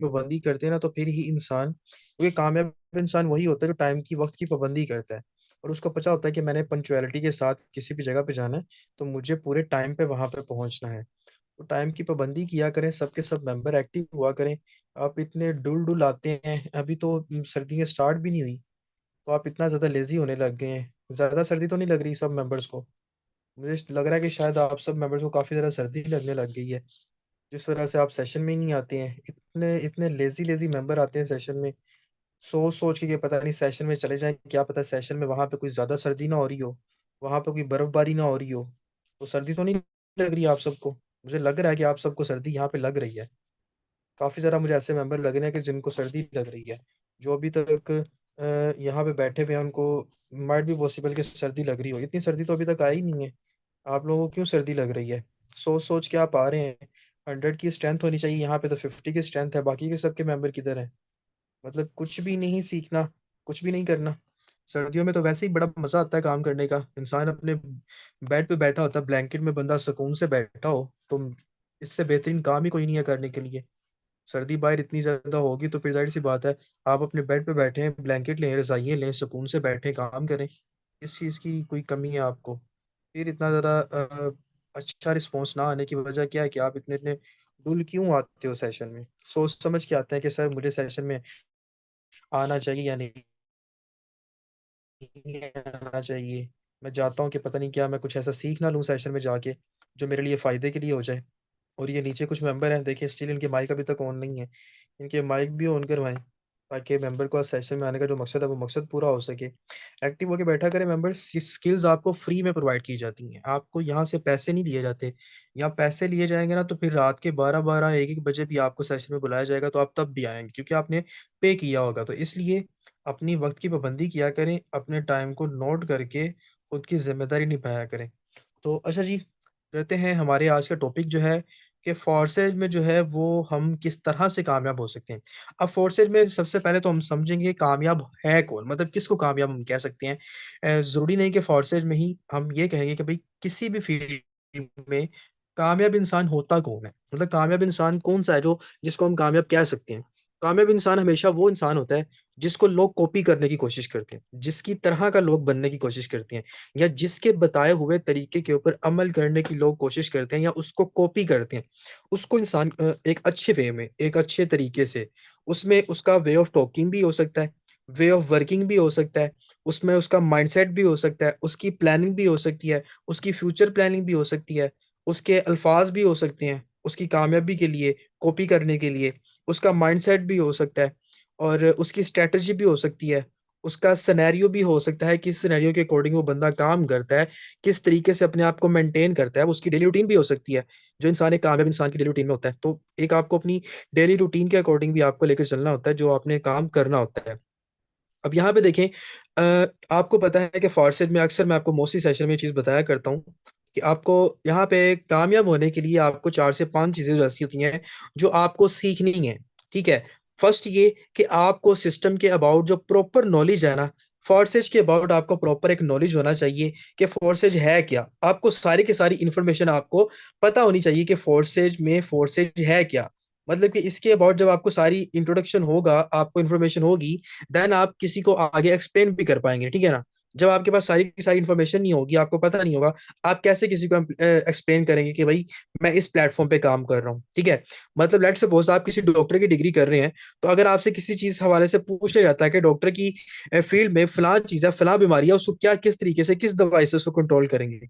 पाबंदी करते हैं ना, तो फिर ही इंसान, क्योंकि कामयाब इंसान वही होता है जो टाइम की, वक्त की पाबंदी करता है, और उसको पता होता है कि मैंने पंचुअलिटी के साथ किसी भी जगह पे जाना है, तो मुझे पूरे टाइम पे वहां पे पहुंचना है। तो टाइम की पाबंदी किया करें, सबके सब मेंबर एक्टिव हुआ करें। आप इतने डुल डुल आते हैं, अभी तो सर्दियां स्टार्ट भी नहीं हुई, तो आप इतना ज्यादा लेजी होने लग गए हैं। ज्यादा सर्दी तो नहीं लग रही सब मेंबर्स को? मुझे लग रहा है कि शायद आप सब मेंबर्स को काफी ज्यादा सर्दी लगने लग गई है, जिस वजह से आप सेशन में ही नहीं आते हैं। इतने इतने लेजी लेजी मेंबर आते हैं सेशन में, सोच सोच के कि पता नहीं सेशन में चले जाएं, क्या पता सेशन में वहां पे कोई ज्यादा सर्दी ना हो रही हो, वहां पे कोई बर्फबारी ना हो रही हो। तो सर्दी तो नहीं लग रही आप सबको? मुझे लग रहा है कि आप सबको सर्दी यहाँ पे लग रही है। काफी ज्यादा मुझे ऐसे मेंबर लग रहे हैं कि जिनको सर्दी लग रही है, जो अभी तक यहाँ पे बैठे हुए हैं, उनको माइट भी पॉसिबल कि सर्दी लग रही हो। इतनी सर्दी तो अभी तक आई नहीं है, आप लोगों को क्यों सर्दी लग रही है? सोच सोच के आप आ रहे हैं। 100 की स्ट्रेंथ होनी चाहिए, यहाँ पे तो 50 की स्ट्रेंथ है। बाकी के सबके मेंबर किधर है? मतलब कुछ भी नहीं सीखना, कुछ भी नहीं करना। सर्दियों में तो वैसे ही बड़ा मजा आता है काम करने का, इंसान अपने बेड पे बैठा होता है, ब्लैंकेट में बंदा सुकून से बैठा हो, तो इससे बेहतरीन काम ही कोई नहीं है करने के लिए। सर्दी बाहर इतनी ज्यादा होगी तो फिर जाहिर सी बात है, आप अपने बेड पे बैठे हैं, ब्लैंकेट लें, रजाइयाँ लें, सुकून से बैठे काम करें। इस चीज की कोई कमी है आपको? फिर इतना ज्यादा अच्छा रिस्पॉन्स ना आने की वजह क्या है कि आप इतने इतने डुल क्यों आते हो सेशन में? सोच समझ के आते हैं कि सर मुझे सेशन में आना चाहिए या नहीं आना चाहिए। मैं चाहता हूँ कि पता नहीं क्या मैं कुछ ऐसा सीख ना लूँ सेशन में जाके, जो मेरे लिए फायदे के लिए हो जाए। और ये नीचे कुछ मेंबर हैं, देखिए स्टिल इनके माइक अभी तक ऑन नहीं है। इनके माइक भी ऑन करवाएं, ताकि मेंबर को सेशन में आने का जो मकसद है वो मकसद पूरा हो सके। एक्टिव होके बैठा करें मेंबर्स। स्किल्स आपको फ्री में प्रोवाइड की जाती हैं, आपको यहाँ से पैसे नहीं लिए जाते। यहाँ पैसे लिए जाएंगे ना, तो फिर रात के 12-12 1-1 बजे भी आपको सेशन में बुलाया जाएगा, तो आप तब भी आएंगे, क्योंकि आपने पे किया होगा। तो इसलिए अपनी वक्त की पाबंदी किया करें, अपने टाइम को नोट करके खुद की जिम्मेदारी निभाया करें। तो अच्छा जी, रहते हैं हमारे आज का टॉपिक जो है कि फोर्सेज में जो है वो हम किस तरह से कामयाब हो सकते हैं। अब फोर्सेज में सबसे पहले तो हम समझेंगे कामयाब है कौन, मतलब किसको कामयाब हम कह सकते हैं। जरूरी नहीं कि फोर्सेज में ही हम ये कहेंगे कि भाई किसी भी फील्ड में कामयाब इंसान होता कौन है, मतलब कामयाब इंसान कौन सा है जो जिसको हम कामयाब कह सकते हैं। कामयाब इंसान हमेशा वो इंसान होता है जिसको लोग कॉपी करने की कोशिश करते हैं, जिसकी तरह का लोग बनने की कोशिश करते हैं, या जिसके बताए हुए तरीके के ऊपर अमल करने की लोग कोशिश करते हैं या उसको कॉपी करते हैं। उसको इंसान एक अच्छे वे में, एक अच्छे तरीके से, उसमें उसका वे ऑफ टॉकिंग भी हो सकता है, वे ऑफ वर्किंग भी हो सकता है, उसमें उसका माइंडसेट भी हो सकता है, उसकी प्लानिंग भी हो सकती है, उसकी फ्यूचर प्लानिंग भी हो सकती है, उसके अल्फाज भी हो सकते हैं उसकी कामयाबी के लिए, कॉपी करने के लिए, उसका माइंडसेट भी हो सकता है, और उसकी स्ट्रेटजी भी हो सकती है, उसका सिनेरियो भी हो सकता है, किस सिनेरियो के अकॉर्डिंग वो बंदा काम करता है, किस तरीके से अपने आप को मेंटेन करता है, उसकी डेली रूटीन भी हो सकती है, जो इंसान एक कामयाब इंसान की डेली रूटीन में होता है। तो एक आपको अपनी डेली रूटीन के अकॉर्डिंग भी आपको लेकर चलना होता है, जो आपने काम करना होता है। अब यहाँ पे देखें, आपको पता है कि फारसेट में अक्सर मैं आपको मोस्टली सेशन में ये चीज़ बताया करता हूँ कि आपको यहाँ पे कामयाब होने के लिए आपको 4 से 5 चीजें ऐसी होती हैं जो आपको सीखनी है। ठीक है। फर्स्ट ये कि आपको सिस्टम के अबाउट जो प्रॉपर नॉलेज है ना, फोर्सेज के अबाउट आपको प्रॉपर एक नॉलेज होना चाहिए कि फोर्सेज है क्या। आपको सारी की सारी इंफॉर्मेशन आपको पता होनी चाहिए कि फोर्सेज में फोर्सेज है क्या। मतलब कि इसके अबाउट जब आपको सारी इंट्रोडक्शन होगा, आपको इन्फॉर्मेशन होगी, देन आप किसी को आगे एक्सप्लेन भी कर पाएंगे। ठीक है ना। जब आपके पास सारी की सारी इन्फॉर्मेशन नहीं होगी, आपको पता नहीं होगा, आप कैसे किसी को एक्सप्लेन करेंगे कि भाई मैं इस प्लेटफॉर्म पे काम कर रहा हूँ। ठीक है। मतलब लेट सपोज आप किसी डॉक्टर की डिग्री कर रहे हैं, तो अगर आपसे किसी चीज हवाले से पूछ लिया जाता है कि डॉक्टर की फील्ड में फलां चीज है, फलां बीमारी है, उसको क्या किस तरीके से किस दवाई से उसको कंट्रोल करेंगे,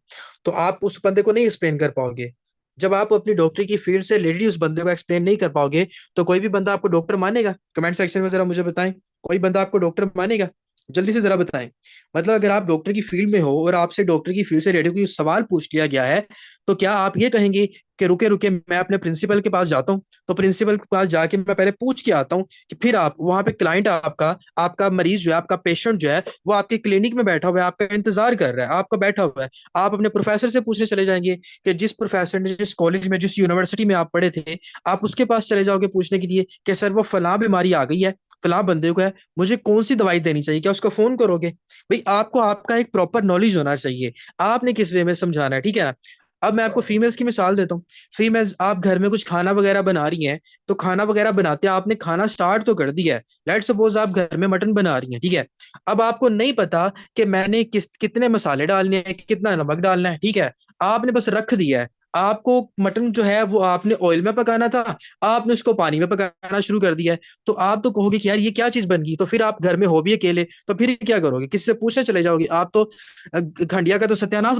तो आप उस बंदे को नहीं एक्सप्लेन कर पाओगे। जब आप अपनी डॉक्टरी की फील्ड से रिलेटेड उस बंदे को एक्सप्लेन नहीं कर पाओगे, तो कोई भी बंदा आपको डॉक्टर मानेगा? कमेंट सेक्शन में जरा मुझे बताएं, कोई बंदा आपको डॉक्टर मानेगा? जल्दी से जरा बताएं। मतलब अगर आप डॉक्टर की फील्ड में हो और आपसे डॉक्टर की फील्ड से रिलेटेड कोई सवाल पूछ लिया गया है, तो क्या आप ये कहेंगे कि रुके रुके मैं अपने प्रिंसिपल के पास जाता हूँ, तो प्रिंसिपल के पास जाके मैं पहले पूछ के आता हूँ, कि फिर आप वहां पे क्लाइंट आपका, आपका मरीज जो है, आपका पेशेंट जो है, वो आपके क्लिनिक में बैठा हुआ है, आपका इंतजार कर रहा है, आपका बैठा हुआ है, आप अपने प्रोफेसर से पूछने चले जाएंगे कि जिस प्रोफेसर ने जिस कॉलेज में जिस यूनिवर्सिटी में आप पढ़े थे, आप उसके पास चले जाओगे पूछने के लिए कि सर वो फलां बीमारी आ गई है, फलां बंदे को है, मुझे कौन सी दवाई देनी चाहिए, क्या उसको फोन करोगे? भाई आपको आपका एक प्रॉपर नॉलेज होना चाहिए, आपने किस वे में समझाना है। ठीक है ना। अब मैं आपको फीमेल्स की मिसाल देता हूँ। फीमेल्स, आप घर में कुछ खाना वगैरह बना रही हैं, तो खाना वगैरह बनाते हैं, आपने खाना स्टार्ट तो कर दिया है। लेट सपोज आप घर में मटन बना रही हैं, ठीक है। अब आपको नहीं पता कि मैंने कितने मसाले डालने हैं, कितना नमक डालना है, ठीक है। आपने बस रख दिया है। आपको मटन जो है वो आपने ऑयल में पकाना था, आपने उसको पानी में पकाना शुरू कर दिया है। तो आप तो कहोगे कि यार ये क्या चीज बन गई, तो फिर आप घर में हो भी अकेले, तो फिर क्या करोगे, किसी से पूछने चले जाओगे आप तो। खंडिया का तो सत्यानाश।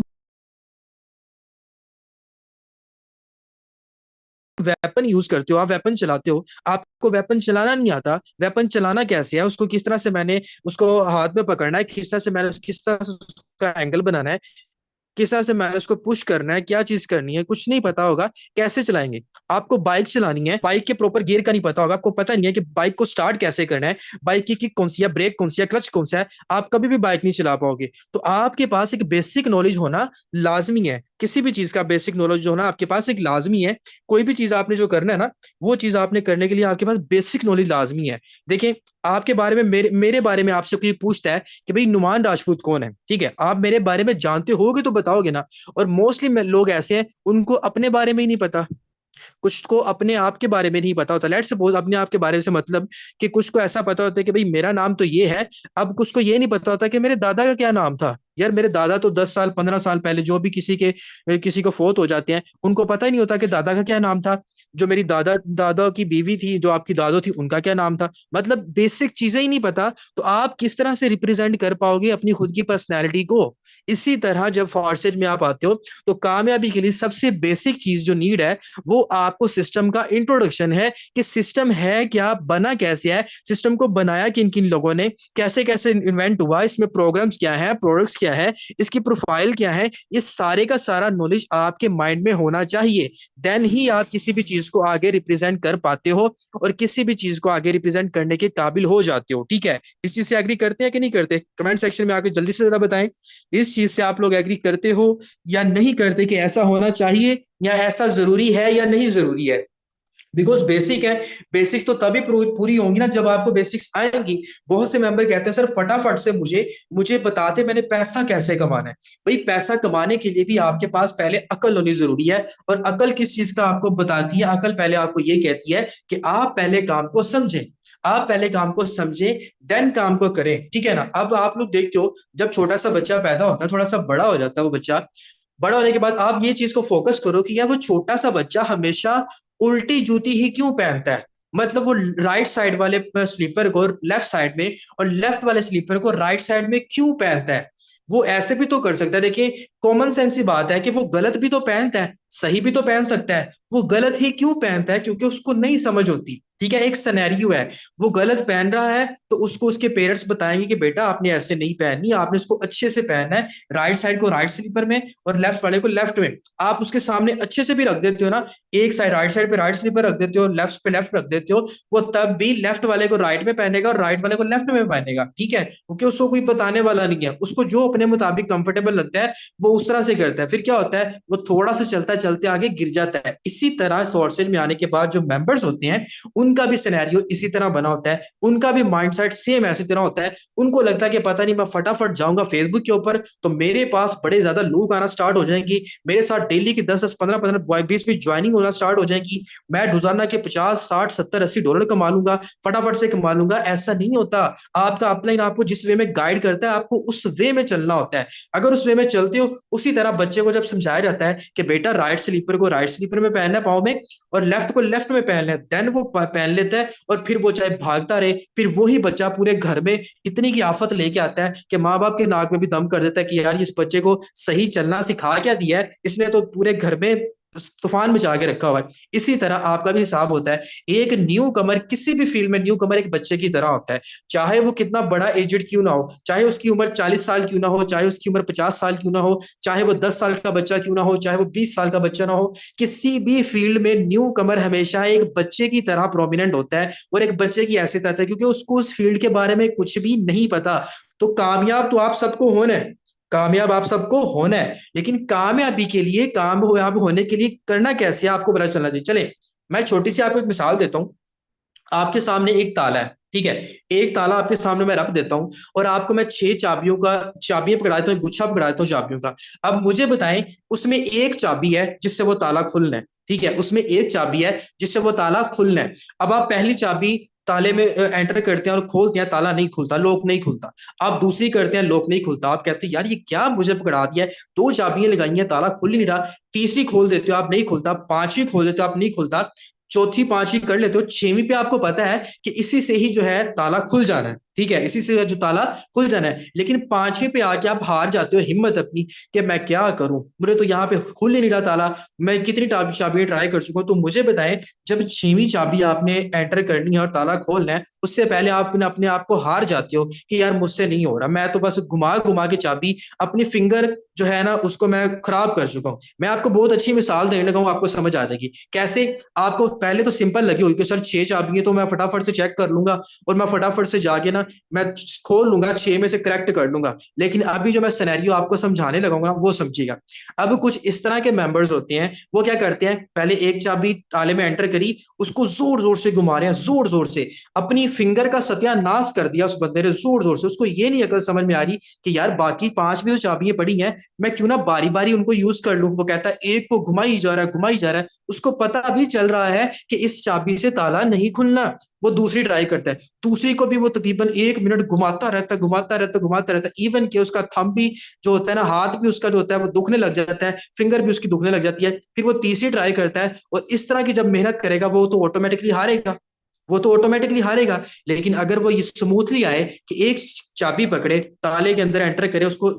वेपन यूज करते हो, आप वेपन चलाते हो, आपको वेपन चलाना नहीं आता। वेपन चलाना कैसे है, उसको किस तरह से मैंने उसको हाथ में पकड़ना है, किस तरह से मैंने किस तरह से उसका एंगल बनाना है, किस तरह से मैंने उसको पुश करना है, क्या चीज करनी है, कुछ नहीं पता होगा। कैसे चलाएंगे। आपको बाइक चलानी है, बाइक के प्रॉपर गियर का नहीं पता होगा, आपको पता नहीं है कि बाइक को स्टार्ट कैसे करना है, बाइक की किक कौन सी है, ब्रेक कौन सी है, क्लच कौन सा है। आप कभी भी बाइक नहीं चला पाओगे। तो आपके पास एक बेसिक नॉलेज होना लाजमी है, किसी भी चीज का बेसिक नॉलेज होना आपके पास एक लाजमी है। कोई भी चीज आपने जो करना है ना, वो चीज आपने करने के लिए आपके पास बेसिक नॉलेज लाजमी है। देखें, आपके बारे में, मेरे बारे में आपसे कोई पूछता है कि भाई नुमान राजपूत कौन है, ठीक है, आप मेरे बारे में जानते होगे तो बताओगे ना। और मोस्टली लोग ऐसे हैं, उनको अपने बारे में ही नहीं पता, कुछ को अपने आप के बारे में नहीं पता होता। लेट्स सपोज अपने आप के बारे में से मतलब कि कुछ को ऐसा पता होता है कि भाई मेरा नाम तो ये है। अब कुछ को ये नहीं पता होता कि मेरे दादा का क्या नाम था। यार मेरे दादा तो 10 साल 15 साल पहले, जो भी किसी को फोत हो जाते हैं, उनको पता ही नहीं होता कि दादा का क्या नाम था। जो मेरी दादा दादा की बीवी थी, जो आपकी दादो थी, उनका क्या नाम था। मतलब बेसिक चीजें ही नहीं पता, तो आप किस तरह से रिप्रेजेंट कर पाओगे अपनी खुद की पर्सनैलिटी को। इसी तरह जब फॉर्सेज में आप आते हो, तो कामयाबी के लिए सबसे बेसिक चीज जो नीड है, वो आपको सिस्टम का इंट्रोडक्शन है, कि सिस्टम है क्या, बना कैसे है, सिस्टम को बनाया किन किन लोगों ने, कैसे कैसे इन्वेंट हुआ, इसमें प्रोग्राम्स क्या है, प्रोडक्ट्स क्या है, इसकी प्रोफाइल क्या है। ये सारे का सारा नॉलेज आपके माइंड में होना चाहिए। देन ही आप किसी भी चीज को आगे रिप्रेजेंट कर पाते हो, और किसी भी चीज को आगे रिप्रेजेंट करने के काबिल हो जाते हो। ठीक है, इस चीज से एग्री करते हैं कि नहीं करते, कमेंट सेक्शन में आके जल्दी से जरा बताएं। इस चीज से आप लोग एग्री करते हो या नहीं करते, कि ऐसा होना चाहिए या ऐसा जरूरी है या नहीं जरूरी है। बिकॉज बेसिक है, बेसिक्स तो तभी पूरी होंगी ना जब आपको बेसिक्स आएंगी। बहुत से मेंबर कहते हैं सर फटाफट से मुझे मुझे बताते मैंने पैसा कैसे कमाना है। भाई पैसा कमाने के लिए भी आपके पास पहले अकल होनी जरूरी है। और अकल किस चीज का आपको बताती है, अकल पहले आपको ये कहती है कि आप पहले काम को समझें। आप पहले काम को समझें, देन काम को करें, ठीक है ना। अब आप लोग देखते हो, जब छोटा सा बच्चा पैदा होता है, थोड़ा सा बड़ा हो जाता है वो बच्चा, बड़ा होने के बाद आप ये चीज को फोकस करो कि यार वो छोटा सा बच्चा हमेशा उल्टी जूती ही क्यों पहनता है। मतलब वो राइट साइड वाले स्लीपर को लेफ्ट साइड में, और लेफ्ट वाले स्लीपर को राइट साइड में क्यों पहनता है। वो ऐसे भी तो कर सकता है। देखिए, कॉमन सेंस ही बात है कि वो गलत भी तो पहनता है, सही भी तो पहन सकता है। वो गलत ही क्यों पहनता है, क्योंकि उसको नहीं समझ होती। ठीक है, एक सिनेरियो है, वो गलत पहन रहा है, तो उसको उसके पेरेंट्स बताएंगे कि बेटा आपने ऐसे नहीं पहननी, आपने इसको अच्छे से पहनना है, राइट साइड को राइट स्लीपर में और लेफ्ट वाले को लेफ्ट में। आप उसके सामने अच्छे से भी रख देते हो ना, एक साइड राइट साइड पे राइट स्लीपर रख देते हो, लेफ्ट पे लेफ्ट रख देते हो, वो तब भी लेफ्ट वाले को राइट में पहनेगा और राइट वाले को लेफ्ट में पहनेगा। ठीक है, क्योंकि उसको कोई बताने वाला नहीं है, उसको जो अपने मुताबिक कंफर्टेबल लगता है वो उस तरह से करता है। फिर क्या होता है, वो थोड़ा सा चलता चलते आगे गिर जाता है। इसी तरह सोर्सेज में आने के बाद जो मेंबर्स होते हैं, उनका भी सिनेरियो इसी तरह बना होता है, उनका भी माइंडसेट सेम ऐसी तरह होता है। उनको लगता है कि पता नहीं मैं फटाफट जाऊंगा फेसबुक के ऊपर तो मेरे पास बड़े ज्यादा लोग आना स्टार्ट हो जाएंगी, मेरे साथ डेली की 10 10 15 15 20 20 ज्वाइनिंग होना स्टार्ट हो जाएगी, मैं रोजाना के 50 60 70 80 डॉलर कमा लूंगा, फटाफट से कमा लूंगा। ऐसा नहीं होता। आपका अपलाइन आपको जिस वे में गाइड करता है, आपको उस वे में चलना होता है। अगर उस वे में चलते हो, उसी तरह बच्चे को जब समझाया जाता है कि बेटा राइट स्लीपर को राइट स्लीपर में पहनना है पाँव में, और लेफ्ट को लेफ्ट में पहनना है, देन वो पहन लेता है। और फिर वो चाहे भागता रहे, फिर वही बच्चा पूरे घर में इतनी की आफत लेके आता है कि माँ बाप के नाक में भी दम कर देता है कि यार इस बच्चे को सही चलना सिखा क्या दिया है, इसने तो पूरे घर में तूफान मचा के रखा हुआ है। इसी तरह आपका भी हिसाब होता है। एक न्यू कमर, किसी भी फील्ड में न्यू कमर एक बच्चे की तरह होता है, चाहे वो कितना बड़ा एजेड क्यों ना हो, चाहे उसकी उम्र 40 साल क्यों ना हो, चाहे उसकी उम्र 50 साल क्यों ना हो, चाहे वो 10 साल का बच्चा क्यों ना हो, चाहे वो 20 साल का बच्चा ना हो। किसी भी फील्ड में न्यू कमर हमेशा एक बच्चे की तरह प्रोमिनेंट होता है, और एक बच्चे की हैसियत आता है, क्योंकि उसको उस फील्ड के बारे में कुछ भी नहीं पता। तो कामयाब तो आप सबको होना है, कामयाब आप सबको होना है, लेकिन कामयाबी के लिए, कामयाब होने के लिए करना कैसे है, आपको पता चलना चाहिए। चले, मैं छोटी सी आपको एक मिसाल देता हूँ। आपके सामने एक ताला है, ठीक है, एक ताला आपके सामने मैं रख देता हूं और आपको मैं 6 चाबियां पकड़ा देता हूँ, गुच्छा पकड़ा देता हूँ चाबियों का। अब मुझे बताएं, उसमें एक चाबी है जिससे वो ताला खुलना है, ठीक है, उसमें एक चाबी है जिससे वो ताला खुलना है। अब आप पहली चाबी ताले में एंटर करते हैं और खोलते हैं, ताला नहीं खुलता, लॉक नहीं खुलता। आप दूसरी करते हैं, लॉक नहीं खुलता। आप कहते हैं यार ये क्या मुझे पकड़ा दिया है, दो चाबियां लगाई हैं, ताला खुल ही नहीं रहा। तीसरी खोल देते हो आप, नहीं खुलता। पांचवी खोल देते हो आप, नहीं खुलता। चौथी पांचवी कर लेते हो, छवीं पे आपको पता है कि इसी से ही जो है ताला खुल जाना है, ठीक है, इसी से जो ताला खुल जाना है। लेकिन पांचवी पे आके आप हार जाते हो हिम्मत अपनी कि मैं क्या करूं, मुझे तो यहाँ पे खुल ही नहीं रहा ताला, मैं कितनी चाबियां ट्राई कर चुका हूं। तो मुझे बताएं, जब छवीं चाबी आपने एंटर करनी है और ताला खोलना है, उससे पहले आप अपने आप को हार जाते हो कि यार मुझसे नहीं हो रहा, मैं तो बस घुमा घुमा के चाबी अपनी फिंगर जो है ना उसको मैं खराब कर चुका हूं। मैं आपको बहुत अच्छी मिसाल देने लगा हूं, आपको समझ आ जाएगी कैसे। आपको पहले तो सिंपल लगी होगी कि सर 6 चाबी है तो मैं फटाफट से चेक कर लूंगा और मैं फटाफट से जाके ना मैं खोल लूंगा, 6 में से करेक्ट कर लूंगा। लेकिन अभी जो मैं सिनेरियो आपको समझाने लगाऊंगा वो समझिएगा। अब कुछ इस तरह के मेंबर्स होते हैं, वो क्या करते हैं, पहले एक चाबी ताले में एंटर करी, उसको जोर जोर से घुमा रहे हैं, जोर जोर से अपनी फिंगर का सत्यानाश कर दिया उस बंदे ने, जोर जोर से। उसको ये नहीं अकल समझ में आ रही कि यार बाकी 5 भी तो चाबियां पड़ी हैं, मैं क्यों ना बारी बारी उनको यूज कर लूं। वो कहता है एक को घुमाई जा रहा है, घुमाई जा रहा है, उसको पता भी चल रहा है कि इस चाबी से ताला नहीं खुलना। वो दूसरी ट्राई करता है, दूसरी को भी वो तकरीबन 1 मिनट घुमाता रहता, घुमाता रहता, घुमाता रहता, इवन कि उसका थंब भी जो होता है ना, हाथ भी उसका जो होता है वो दुखने लग जाता है, फिंगर भी उसकी दुखने लग जाती है। फिर वो तीसरी ट्राई करता है और इस तरह की जब मेहनत करेगा वो तो ऑटोमेटिकली हारेगा, वो तो ऑटोमेटिकली हारेगा। लेकिन अगर वो ये स्मूथली आए कि एक चाबी पकड़े, ताले के अंदर एंटर करे, उसको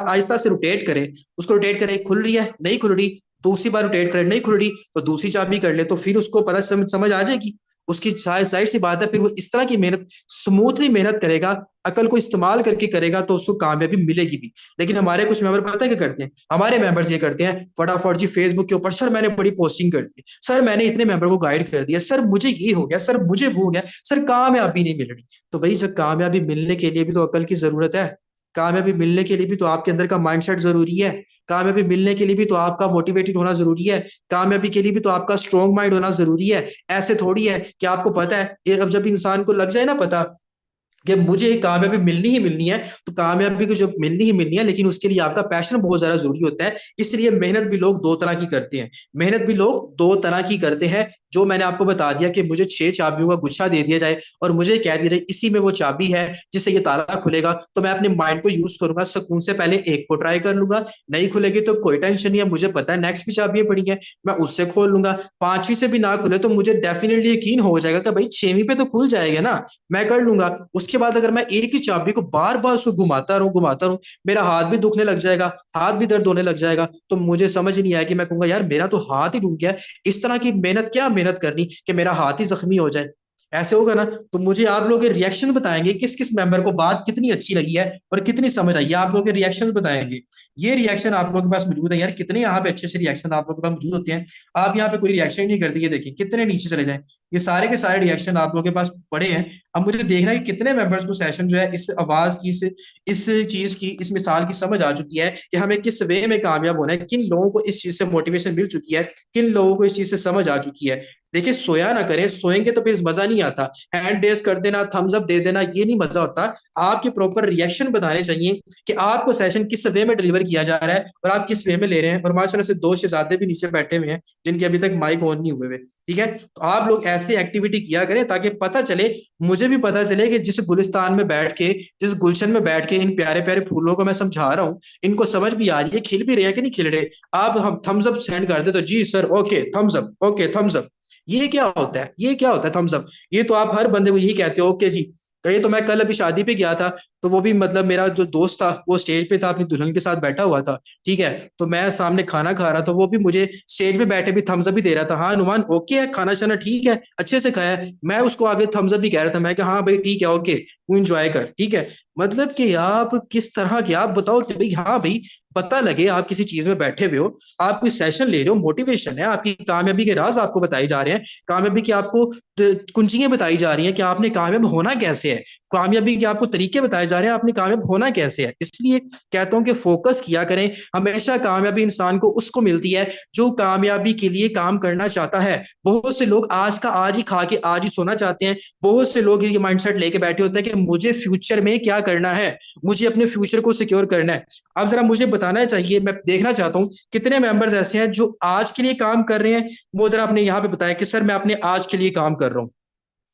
आहिस्ता से रोटेट करे, उसको रोटेट करे, खुल रही है नहीं खुल रही, दूसरी बार रोटेट करे नहीं खुल रही, तो दूसरी चाबी कर ले, तो फिर उसको पता समझ आ जाएगी। उसकी जाहिर सी बात है, फिर वो इस तरह की मेहनत स्मूथली मेहनत करेगा, अकल को इस्तेमाल करके करेगा तो उसको कामयाबी मिलेगी भी। लेकिन हमारे कुछ मेंबर पता है क्या करते हैं, हमारे मेंबर्स ये करते हैं फटाफट जी फेसबुक के ऊपर, सर मैंने बड़ी पोस्टिंग कर दी, सर मैंने इतने मेंबर को गाइड कर दिया, सर मुझे ये हो गया, सर मुझे वो हो गया, सर कामयाबी नहीं मिल रही। तो भाई जब कामयाबी मिलने के लिए भी तो अकल की जरूरत है, कामयाबी मिलने के लिए भी तो आपके अंदर का माइंडसेट जरूरी है, कामयाबी मिलने के लिए भी तो आपका मोटिवेटेड होना जरूरी है, कामयाबी के लिए भी तो आपका स्ट्रॉन्ग माइंड होना जरूरी है। ऐसे थोड़ी है कि आपको पता है ये, अब जब इंसान को लग जाए ना पता कि मुझे कामयाबी मिलनी ही मिलनी है, तो कामयाबी को जब मिलनी ही मिलनी है, लेकिन उसके लिए आपका पैशन बहुत ज्यादा जरूरी होता है। इसलिए मेहनत भी लोग दो तरह की करते हैं, मेहनत भी लोग दो तरह की करते हैं। जो मैंने आपको बता दिया कि मुझे 6 चाबियों का गुच्छा दे दिया जाए और मुझे कह दिया जाए इसी में वो चाबी है जिससे ये ताला खुलेगा, तो मैं अपने माइंड को यूज करूंगा, सुकून से पहले एक को ट्राई कर लूंगा, नहीं खुलेगी तो कोई टेंशन नहीं है, मुझे पता है नेक्स्ट भी चाबियां पड़ी है, मैं उससे खोल लूंगा। पांचवी से भी ना खुले तो मुझे डेफिनेटली यकीन हो जाएगा कि भाई 6वीं पे तो खुल जाएगा ना, मैं कर लूंगा। उसके बाद अगर मैं एक ही चाबी को बार बार उसको घुमाता रहूं, मेरा हाथ भी दुखने लग जाएगा, हाथ भी दर्द होने लग जाएगा, तो मुझे समझ नहीं आया कि मैं कहूंगा यार मेरा तो हाथ ही रुक गया, इस तरह की मेहनत क्या मेहनत करनी कि मेरा हाथ ही जख्मी हो जाए। ऐसे होगा ना, तो मुझे आप लोग रिएक्शन बताएंगे किस किस मेंबर को बात कितनी अच्छी लगी है और कितनी समझ आई है, आप लोग रिएक्शन बताएंगे। ये रिएक्शन आप लोगों के पास मौजूद है यार, कितने यहाँ पे अच्छे अच्छे रिएक्शन आप लोगों के पास मौजूद होते हैं। आप यहाँ पे कोई रिएक्शन नहीं करते, ये देखिए कितने नीचे चले जाए, ये सारे के सारे रिएक्शन आप लोगों के पास पड़े हैं। अब मुझे देखना है कि कितने मेंबर्स को सेशन जो है इस आवाज की, इस चीज की, इस मिसाल की समझ आ चुकी है कि हमें किस वे में कामयाब होना है, किन लोगों को इस चीज से मोटिवेशन मिल चुकी है, किन लोगों को इस चीज से समझ आ चुकी है। देखिए सोया ना करें, सोएंगे तो फिर मजा नहीं आता, हैंड रेस कर देना, थम्स अप दे देना, ये नहीं मजा होता। आपके प्रॉपर रिएक्शन बताने चाहिए कि आपको सेशन किस वे में डिलीवर किया जा रहा है और आप किस वे में ले रहे हैं। और माशाल्लाह से 2 शहजादे भी नीचे बैठे हुए हैं जिनके अभी तक माइक ऑन नहीं हुए हुए, ठीक है। तो आप लोग ऐसी एक्टिविटी किया करें ताकि पता चले, मुझे भी पता चले कि जिस गुलिस्तान में बैठ के, जिस गुलशन में बैठ के इन प्यारे प्यारे फूलों को मैं समझा रहा हूँ, इनको समझ भी आ रही है, खिल भी रहे हैं कि नहीं खिल रहे। आप हम थम्स अप सेंड कर दे तो जी sir okay Thums Up, okay Thums Up, ये क्या होता है, ये क्या होता है थम्स अप? ये तो आप हर बंदे को यही कहते हो ओके जी। कहिए तो मैं कल अभी शादी पे गया था, तो वो भी मतलब मेरा जो दोस्त था वो स्टेज पे था, अपनी दुल्हन के साथ बैठा हुआ था, ठीक है। तो मैं सामने खाना खा रहा था, वो भी मुझे स्टेज पे बैठे भी थम्स अप भी दे रहा था, हाँ नुमान ओके है, खाना शाना ठीक है, अच्छे से खाया है। मैं उसको आगे थम्स अप भी कह रहा था, मैं कि हाँ भाई ठीक है ओके, तू इंजॉय कर, ठीक है। मतलब कि आप किस तरह के, आप बताओ कि भाई हाँ भाई, पता लगे आप किसी चीज में बैठे हुए हो, आप कोई सेशन ले रहे हो, मोटिवेशन है, आपकी कामयाबी के राज आपको बताए जा रहे हैं, कामयाबी की आपको कुंजियां बताई जा रही हैं कि आपने कामयाब होना कैसे है, कामयाबी के आपको तरीके बताए जा रहे हैं, आपने कामयाब होना कैसे है। इसलिए कहता हूं कि फोकस किया करें। हमेशा कामयाबी इंसान को उसको मिलती है जो कामयाबी के लिए काम करना चाहता है। बहुत से लोग आज का आज ही खा के आज ही सोना चाहते हैं। बहुत से लोग ये माइंडसेट लेके बैठे होते हैं कि मुझे फ्यूचर में क्या करना है, मुझे अपने फ्यूचर को सिक्योर करना है। अब जरा मुझे बताना चाहिए, मैं देखना चाहता हूं कितने मेंबर्स ऐसे हैं जो आज के लिए काम कर रहे हैं। वो जरा अपने यहाँ पे बताएं कि सर मैं अपने आज के लिए काम कर रहा हूँ।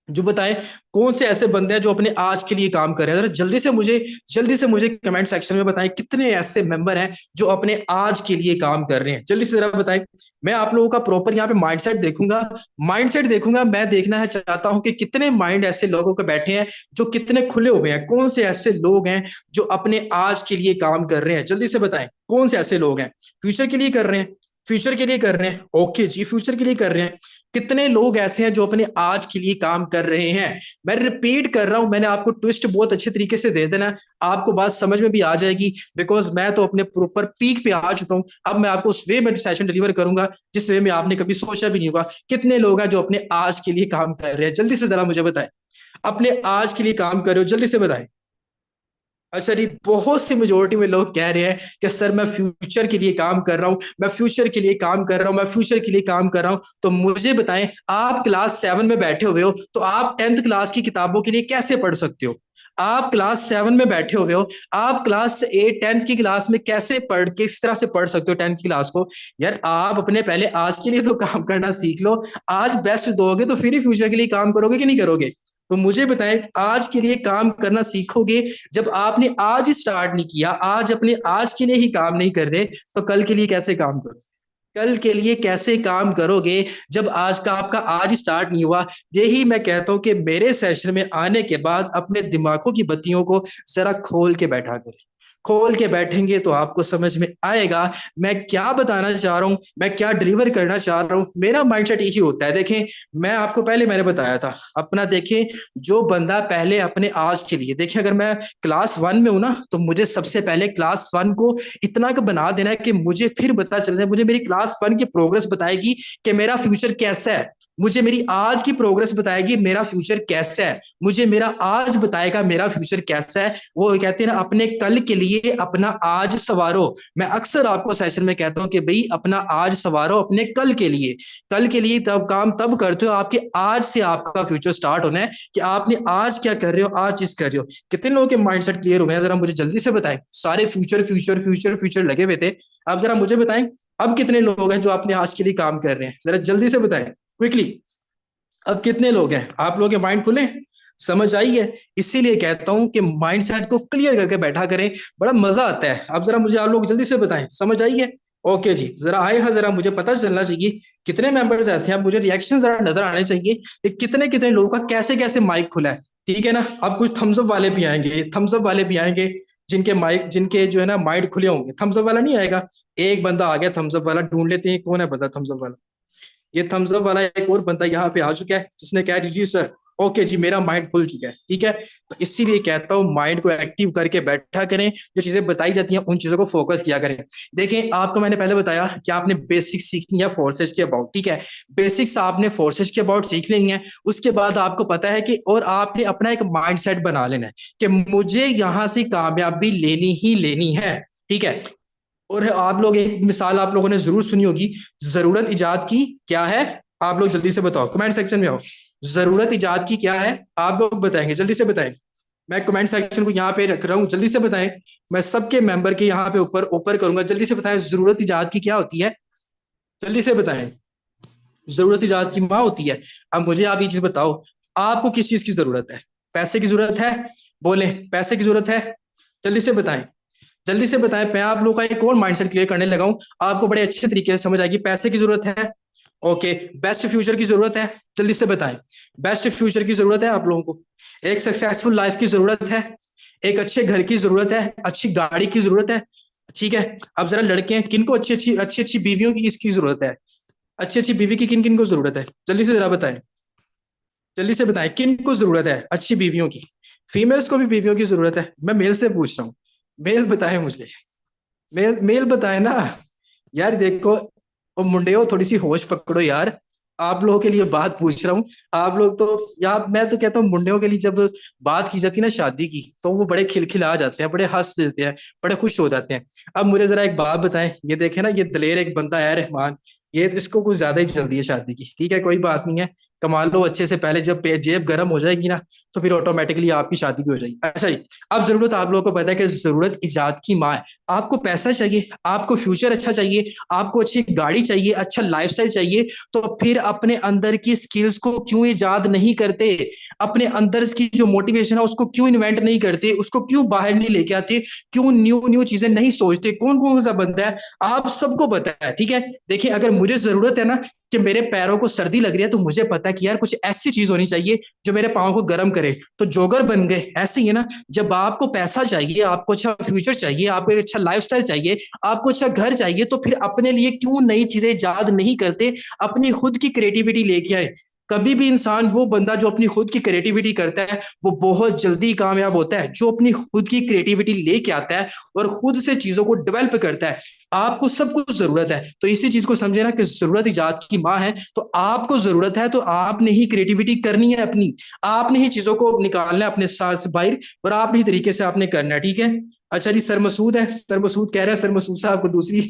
जो बताएं कौन से ऐसे बंदे हैं जो अपने आज के लिए काम कर रहे हैं। जरा जल्दी से मुझे कमेंट सेक्शन में बताएं कितने ऐसे मेंबर हैं जो अपने आज के लिए काम कर रहे हैं। जल्दी से जरा बताएं। मैं आप लोगों का प्रॉपर यहाँ पे माइंडसेट देखूंगा। मैं देखना है चाहता हूं कि कितने माइंड ऐसे लोगों के बैठे हैं जो कितने खुले हुए हैं। कौन से ऐसे लोग हैं जो अपने आज के लिए काम कर रहे हैं। जल्दी से बताएं कौन से ऐसे लोग हैं फ्यूचर के लिए कर रहे हैं। फ्यूचर के लिए कर रहे हैं, ओके जी, फ्यूचर के लिए कर रहे हैं। कितने लोग ऐसे हैं जो अपने आज के लिए काम कर रहे हैं। मैं रिपीट कर रहा हूं, मैंने आपको ट्विस्ट बहुत अच्छे तरीके से दे देना, आपको बात समझ में भी आ जाएगी, बिकॉज मैं तो अपने प्रॉपर पीक पे आ चुका हूं। अब मैं आपको उस वे में सेशन डिलीवर करूंगा जिस वे में आपने कभी सोचा भी नहीं होगा। कितने लोग हैं जो अपने आज के लिए काम कर रहे हैं, जल्दी से जरा मुझे बताएं। अपने आज के लिए काम कर रहे हो, जल्दी से बताएं। अच्छा जी, बहुत सी मेजोरिटी में लोग कह रहे हैं कि सर मैं फ्यूचर के लिए काम कर रहा हूं, मैं फ्यूचर के लिए काम कर रहा हूं, मैं फ्यूचर के लिए काम कर रहा हूं। तो मुझे बताएं, आप क्लास 7 में बैठे हुए हो तो आप 10th क्लास की किताबों के लिए कैसे पढ़ सकते हो। आप क्लास 7 में बैठे हुए हो, आप क्लास 8 10th की क्लास में कैसे पढ़ किस तरह से पढ़ सकते हो 10th की क्लास को। यार आप अपने पहले आज के लिए तो काम करना सीख लो। आज बेस्ट दोगे तो फिर ही फ्यूचर के लिए काम करोगे कि नहीं करोगे। तो मुझे बताएं, आज के लिए काम करना सीखोगे जब आपने आज ही स्टार्ट नहीं किया, आज अपने आज के लिए ही काम नहीं कर रहे, तो कल के लिए कैसे काम करोगे। कल के लिए कैसे काम करोगे जब आज का आपका आज स्टार्ट नहीं हुआ। यही मैं कहता हूं कि मेरे सेशन में आने के बाद अपने दिमागों की बत्तियों को जरा खोल के बैठा करें। खोल के बैठेंगे तो आपको समझ में आएगा मैं क्या बताना चाह रहा हूं, मैं क्या डिलीवर करना चाह रहा हूं। मेरा माइंडसेट यही होता है। देखें, मैं आपको पहले मैंने बताया था अपना, देखें जो बंदा पहले अपने आज के लिए, देखें अगर मैं क्लास 1 में हूं ना, तो मुझे सबसे पहले क्लास 1 को इतना का बना देना है कि मुझे फिर पता चल रहा है, मुझे मेरी क्लास 1 की प्रोग्रेस बताएगी कि मेरा फ्यूचर कैसा है। मुझे मेरी आज की प्रोग्रेस बताएगी मेरा फ्यूचर कैसा है। मुझे मेरा आज बताएगा मेरा फ्यूचर कैसा है। वो कहते हैं ना, अपने कल के लिए अपना आज सवारो। मैं अक्सर आपको सेशन में कहता हूं कि भाई अपना आज सवारो अपने कल के लिए। कल के लिए तब काम तब करते हो आपके आज से आपका फ्यूचर स्टार्ट होना है कि आपने आज क्या कर रहे हो, आज चीज कर रहे हो। कितने लोगों के माइंडसेट क्लियर हुए हैं जरा मुझे जल्दी से बताएं। सारे फ्यूचर फ्यूचर फ्यूचर फ्यूचर लगे हुए थे। अब जरा मुझे बताएं, अब कितने लोग हैं जो अपने आज के लिए काम कर रहे हैं, जरा जल्दी से बताएं क्विकली। अब कितने लोग हैं, आप लोग के माइंड खुले, समझ आई है। इसीलिए कहता हूं कि माइंडसेट को क्लियर करके बैठा करें, बड़ा मजा आता है। अब जरा मुझे आप लोग जल्दी से बताएं, समझ आई है। ओके जी, जरा आए हैं, जरा मुझे पता चलना चाहिए कितने मेंबर्स ऐसे हैं। मुझे रिएक्शन जरा नजर आने चाहिए कि कितने कितने लोगों का कैसे कैसे माइक खुला है। ठीक है ना। अब कुछ थम्सअप वाले भी आएंगे, थम्सअप वाले भी आएंगे जिनके माइक, जिनके जो है ना माइक खुले होंगे। थम्सअप वाला नहीं आएगा। एक बंदा आ गया थम्सअप वाला, ढूंढ लेते हैं कौन है बंदा थम्सअप वाला। ये थम्स अप वाला एक और बंदा यहाँ पे आ चुका है जिसने कहा जी सर, ओके जी मेरा माइंड खुल चुका है। ठीक है, तो इसीलिए कहता हूँ माइंड को एक्टिव करके बैठा करें, जो चीजें बताई जाती हैं उन चीजों को फोकस किया करें। देखें, आपको मैंने पहले बताया कि आपने बेसिक्स सीखनी है फोर्सेज के अबाउट। ठीक है, बेसिक्स आपने फोर्सेज के अबाउट सीख लेनी है। उसके बाद आपको पता है कि और आपने अपना एक माइंड सेट बना लेना है कि मुझे यहाँ से कामयाबी लेनी ही लेनी है। ठीक है, और आप लोग एक मिसाल आप लोगों ने जरूर सुनी होगी, जरूरत इजाद की क्या है। आप लोग जल्दी से बताओ, कमेंट सेक्शन में आओ। जरूरत इजाद की क्या है, आप लोग बताएंगे, जल्दी से बताएं। मैं कमेंट सेक्शन को यहाँ पे रख रहा हूँ, जल्दी से बताएं। मैं सबके मेंबर के यहाँ पे ऊपर ऊपर करूंगा, जल्दी से बताएं जरूरत इजाद की क्या होती है। जल्दी से बताएं। जरूरत इजाद की माँ होती है। अब मुझे आप ये चीज बताओ, आपको किस चीज की जरूरत है। पैसे की जरूरत है, बोले पैसे की जरूरत है। जल्दी से बताएं, जल्दी से बताएं। मैं आप लोगों का एक और माइंडसेट क्लियर करने लगा हूं, आपको बड़े अच्छे तरीके से समझ आएगी। पैसे की जरूरत है, ओके। बेस्ट फ्यूचर की जरूरत है, जल्दी से बताएं। बेस्ट फ्यूचर की जरूरत है आप लोगों को। एक सक्सेसफुल लाइफ की जरूरत है, एक अच्छे घर की जरूरत है, अच्छी गाड़ी की जरूरत है। ठीक है, अब जरा लड़के हैं, किनको अच्छी अच्छी अच्छी अच्छी बीवियों की इसकी जरूरत है। अच्छी अच्छी बीवी की किन किन को जरूरत है, जल्दी से जरा बताएं। जल्दी से बताएं किन को जरूरत है अच्छी बीवियों की। फीमेल्स को भी बीवियों की जरूरत है। मैं मेल से पूछ रहा हूँ, मेल बताए मुझे, मेल मेल बताए ना। यार देखो, ओ मुंडे हो, थोड़ी सी होश पकड़ो यार। आप लोगों के लिए बात पूछ रहा हूँ। आप लोग तो, या मैं तो कहता हूँ मुंडियों के लिए जब बात की जाती है ना शादी की, तो वो बड़े खिलखिला जाते हैं, बड़े हंस देते हैं, बड़े खुश हो जाते हैं। अब मुझे जरा एक बात बताएं, ये देखे ना, ये दलेर एक बंदा है रहमान, ये इसको कुछ ज्यादा ही जल्दी है शादी की। ठीक है, कोई बात नहीं है, कमा लो अच्छे से पहले, जब जेब गर्म हो जाएगी ना, तो फिर ऑटोमेटिकली आपकी शादी भी हो जाएगी। अच्छा जी, अब जरूरत आप लोगों को पता है कि जरूरत इजाद की माँ है। आपको पैसा चाहिए, आपको फ्यूचर अच्छा चाहिए, आपको अच्छी गाड़ी चाहिए, अच्छा लाइफस्टाइल चाहिए, तो फिर अपने अंदर की स्किल्स को क्यों इजाद नहीं करते? अपने अंदर की जो मोटिवेशन है उसको क्यों इन्वेंट नहीं करते? उसको क्यों बाहर नहीं लेके आते? क्यों न्यू न्यू चीजें नहीं सोचते? कौन कौन सा बंदा है, आप सबको पता है। ठीक है, देखिए, अगर मुझे जरूरत है ना कि मेरे पैरों को सर्दी लग रही है, तो मुझे पता है कि यार कुछ ऐसी चीज होनी चाहिए जो मेरे पाँव को गर्म करे, तो जोगर बन गए। ऐसे ही है ना, जब आपको पैसा चाहिए, आपको अच्छा फ्यूचर चाहिए, आपको एक अच्छा लाइफस्टाइल चाहिए, आपको अच्छा घर चाहिए, तो फिर अपने लिए क्यों नई चीजें इजाद नहीं करते? अपनी खुद की क्रिएटिविटी लेके आए। कभी भी इंसान, वो बंदा जो अपनी खुद की क्रिएटिविटी करता है, वो बहुत जल्दी कामयाब होता है। जो अपनी खुद की क्रिएटिविटी लेके आता है और खुद से चीजों को डेवलप करता है। आपको सब कुछ जरूरत है, तो इसी चीज को समझे ना कि जरूरत इजाद की माँ है। तो आपको जरूरत है, तो आपने ही क्रिएटिविटी करनी है अपनी, आपने ही चीजों को निकालना है अपने साथ से बाहर, और आपने ही तरीके से आपने करना है। ठीक है। अच्छा जी, सर मसूद है, सर मसूद कह रहे हैं, सर मसूद साहब को दूसरी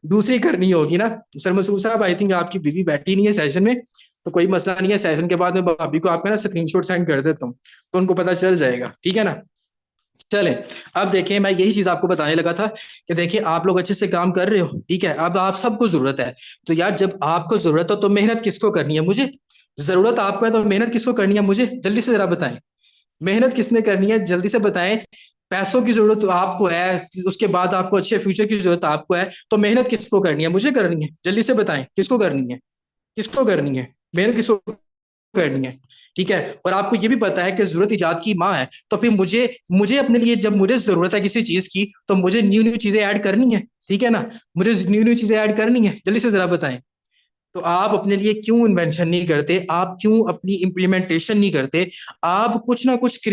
दूसरी करनी होगी ना। सर मसूद साहब, आई थिंक आपकी बीवी बैठी नहीं है सेशन में, तो कोई मसला नहीं है, सेशन के बाद में भाभी को आपका ना स्क्रीनशॉट सेंड कर देता हूँ, तो उनको पता चल जाएगा। ठीक है ना। चले, अब देखिए, मैं यही चीज आपको बताने लगा था कि देखिए, आप लोग अच्छे से काम कर रहे हो, ठीक है, अब आप सबको जरूरत है। तो यार, जब आपको जरूरत हो तो मेहनत किसको करनी है? मुझे। जरूरत आपको है तो मेहनत किसको करनी है? मुझे। जल्दी से जरा बताएं, मेहनत किसने करनी है? जल्दी से बताएं। पैसों की जरूरत तो आपको है, उसके बाद आपको अच्छे फ्यूचर की जरूरत आपको है, तो मेहनत किसको करनी है? मुझे करनी है। जल्दी से बताएं, किसको करनी है? किसको करनी है मेहनत? किसको करनी है? ठीक है, और आपको ये भी पता है कि जरूरत इजाद की माँ है, तो फिर मुझे मुझे अपने लिए, जब मुझे जरूरत है किसी चीज की, तो मुझे न्यू न्यू चीजें ऐड करनी है। ठीक है ना, मुझे न्यू न्यू चीजें ऐड करनी है। जल्दी से जरा बताएं, तो आप अपने लिए क्यों इन्वेंशन नहीं करते? आप क्यों अपनी इंप्लीमेंटेशन नहीं करते? आप कुछ ना कुछ,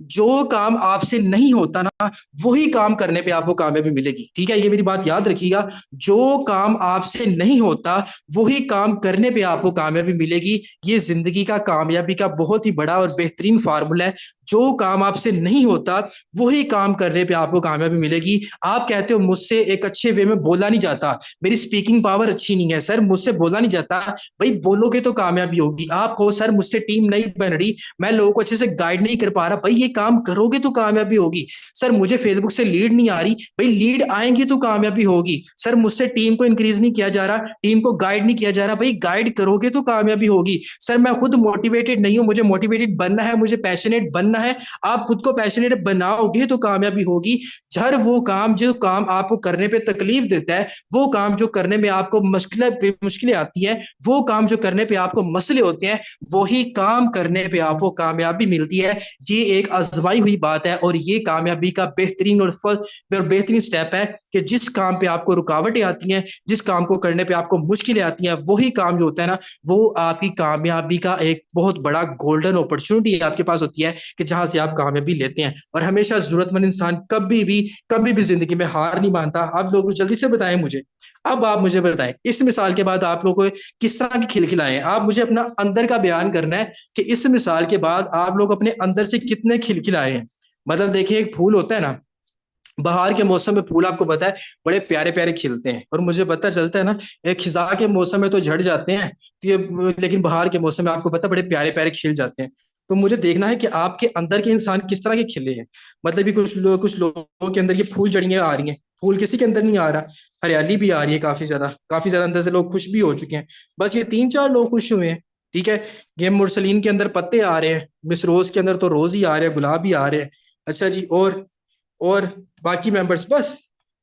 जो काम आपसे नहीं होता ना, वही काम करने पे आपको कामयाबी मिलेगी। ठीक है, ये मेरी बात याद रखिएगा। जो काम आपसे नहीं होता, वही काम करने पे आपको कामयाबी मिलेगी। ये जिंदगी का कामयाबी का बहुत ही बड़ा और बेहतरीन फार्मूला है। जो काम आपसे नहीं होता, वही काम करने पे आपको कामयाबी मिलेगी। आप कहते हो मुझसे एक अच्छे वे में बोला नहीं जाता, मेरी स्पीकिंग पावर अच्छी नहीं है, सर मुझसे बोला नहीं जाता। भाई, बोलोगे तो कामयाबी होगी। आप कहो सर मुझसे टीम नहीं बन रही, मैं लोगों को अच्छे से गाइड नहीं कर पा रहा, भाई ये काम करोगे तो कामयाबी होगी। सर मुझे फेसबुक से लीड नहीं आ रही, भाई लीड आएंगी तो कामयाबी होगी। सर मुझसे टीम को इंक्रीज नहीं किया जा रहा, टीम को गाइड नहीं किया जा रहा, भाई गाइड करोगे तो कामयाबी होगी। सर मैं खुद मोटिवेटेड नहीं हूं, मुझे मोटिवेटेड बनना है, मुझे पैशनेट बनना है। आप खुद को पैशनेट बनाओगे तो कामयाबी होगी। हर वो काम, जो काम आपको करने पे तकलीफ देता है, वो काम जो करने में आपको मुश्किलें आती हैं, वो काम जो करने पे आपको मसले होते हैं, वही काम करने पे आपको कामयाबी मिलती है। ये एक आजमाई हुई बात है, और ये कामयाबी का बेहतरीन और बेहतरीन स्टेप है कि जिस काम पे आपको रुकावटें आती हैं, जिस काम को करने पे आपको मुश्किलें आती हैं, वही काम जो होता है ना, वो आपकी कामयाबी का एक बहुत बड़ा गोल्डन अपॉर्चुनिटी आपके पास होती है, कि जहां से आप कामयाबी लेते हैं। और हमेशा जरूरतमंद इंसान कभी भी जिंदगी में हार नहीं मानता। आप लोग जल्दी से बताएं मुझे, अब आप मुझे बताएं, इस मिसाल के बाद आप लोग को किस तरह की खिलखिलाए हैं? आप मुझे अपना अंदर का बयान करना है कि इस मिसाल के बाद आप लोग अपने अंदर से कितने खिलखिलाए हैं। मतलब देखिए, एक फूल होता है ना, बहार के मौसम में फूल आपको पता है बड़े प्यारे प्यारे खिलते हैं, और मुझे पता चलता है ना, एक खिजा के मौसम में तो झड़ जाते हैं, तो ये, लेकिन बहार के मौसम में आपको पता है बड़े प्यारे प्यारे खिल जाते हैं। तो मुझे देखना है कि आपके अंदर के इंसान किस तरह के खिले हैं। मतलब भी कुछ लोगों के अंदर ये फूल जड़ियां आ रही हैं, फूल किसी के अंदर नहीं आ रहा, हरियाली भी आ रही है काफी ज्यादा अंदर से लोग खुश भी हो चुके हैं। बस ये 3-4 लोग खुश हुए हैं। ठीक है, ये मुरसलीन के अंदर पत्ते आ रहे हैं, मिस रोज के अंदर तो रोज ही आ रहे हैं, गुलाब ही आ रहे हैं। अच्छा जी, और बाकी मेंबर्स बस।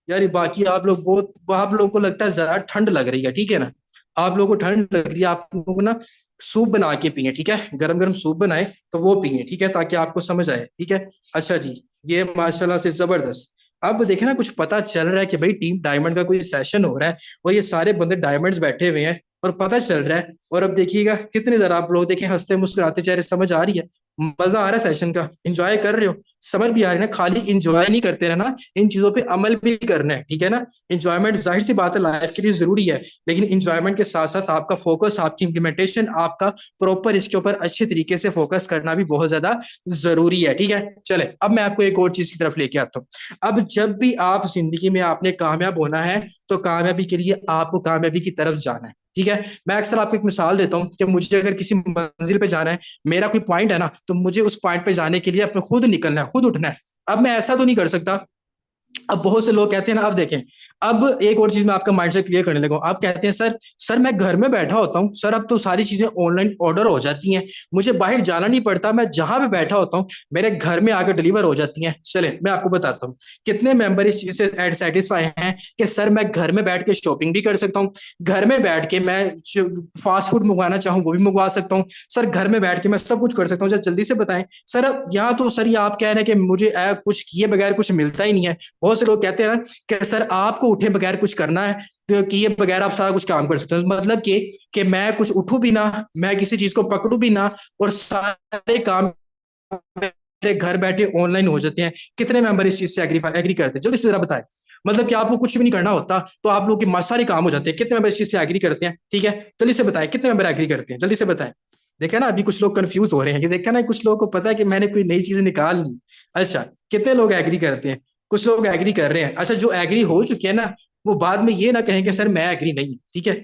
यार ये बाकी आप लोग बहुत, आप लोगों को लगता है जरा ठंड लग रही है, ठीक है ना, आप लोगों को ठंड लग रही है, आप लोगों को ना सूप बना के पिए, ठीक है, गरम गरम सूप बनाए तो वो पिए, ठीक है, ताकि आपको समझ आए। ठीक है। अच्छा जी, ये माशाल्लाह से जबरदस्त। अब देखे ना, कुछ पता चल रहा है कि भाई टीम डायमंड का कोई सेशन हो रहा है, और ये सारे बंदे डायमंड्स बैठे हुए हैं, और पता चल रहा है। और अब देखिएगा कितने जरा आप लोग देखें हंसते मुस्कुराते चेहरे, समझ आ रही है, मजा आ रहा है सेशन का, एंजॉय कर रहे हो, समझ भी आ रही है ना। खाली इंजॉय नहीं करते रहना, इन चीजों पे अमल भी करना है, ठीक है ना। इंजॉयमेंट जाहिर सी बात है लाइफ के लिए जरूरी है, लेकिन इंजॉयमेंट के साथ साथ आपका फोकस, आपकी इंप्लीमेंटेशन, आपका प्रॉपर इसके ऊपर अच्छे तरीके से फोकस करना भी बहुत ज्यादा जरूरी है, ठीक है। चले अब मैं आपको एक और चीज की तरफ लेके आता हूँ। अब जब भी आप जिंदगी में आपने कामयाब होना है, तो कामयाबी के लिए आपको कामयाबी की तरफ जाना है, ठीक है। मैं अक्सर आपको एक मिसाल देता हूँ कि मुझे अगर किसी मंजिल पे जाना है, मेरा कोई पॉइंट है ना, तो मुझे उस पॉइंट पे जाने के लिए अपने खुद निकलना है, खुद उठना है। अब मैं ऐसा तो नहीं कर सकता। अब बहुत से लोग कहते हैं ना, अब देखें, अब एक और चीज मैं आपका माइंड से क्लियर करने लगा हूं। आप कहते हैं सर, सर मैं घर में बैठा होता हूं, सर अब तो सारी चीजें ऑनलाइन ऑर्डर हो जाती हैं, मुझे बाहर जाना नहीं पड़ता, मैं जहां पे बैठा होता हूं मेरे घर में आकर डिलीवर हो जाती हैं। चले मैं आपको बताता हूँ, कितने मेंबर इस चीज से सेटिस्फाई हैं कि सर मैं घर में बैठ के शॉपिंग भी कर सकता हूँ, घर में बैठ के मैं फास्ट फूड मंगवाना चाहूँ वो भी मंगवा सकता हूँ, सर घर में बैठ के मैं सब कुछ कर सकता हूँ। जल्दी से बताएं सर। अब यहाँ तो सर ये आप कह रहे हैं कि मुझे कुछ किए बगैर कुछ मिलता ही नहीं है। बहुत से लोग कहते हैं ना कि सर आपको उठे बगैर कुछ करना है, तो किए बगैर आप सारा कुछ काम कर सकते हो, मतलब कि मैं कुछ उठूं भी ना, मैं किसी चीज को पकड़ू भी ना, और सारे काम मेरे घर बैठे ऑनलाइन हो जाते हैं। कितने मेंबर इस चीज से एग्री करते हैं, जल्दी से जरा बताएं। मतलब कि आपको कुछ भी नहीं करना होता, तो आप लोग के सारे काम हो जाते हैं। कितने मेंबर इस चीज से एग्री करते हैं, ठीक है, जल्दी से बताएं कितने मेंबर एग्री करते हैं, जल्दी से बताएं। देखा ना अभी कुछ लोग कंफ्यूज हो रहे हैं, ये देखा ना कुछ लोगों को पता है कि मैंने कोई नई चीज निकाल ली। अच्छा, कितने लोग एग्री करते हैं, कुछ लोग एग्री कर रहे हैं। अच्छा, जो एग्री हो चुके हैं ना, वो बाद में ये ना कहें कि सर मैं एग्री नहीं, ठीक है।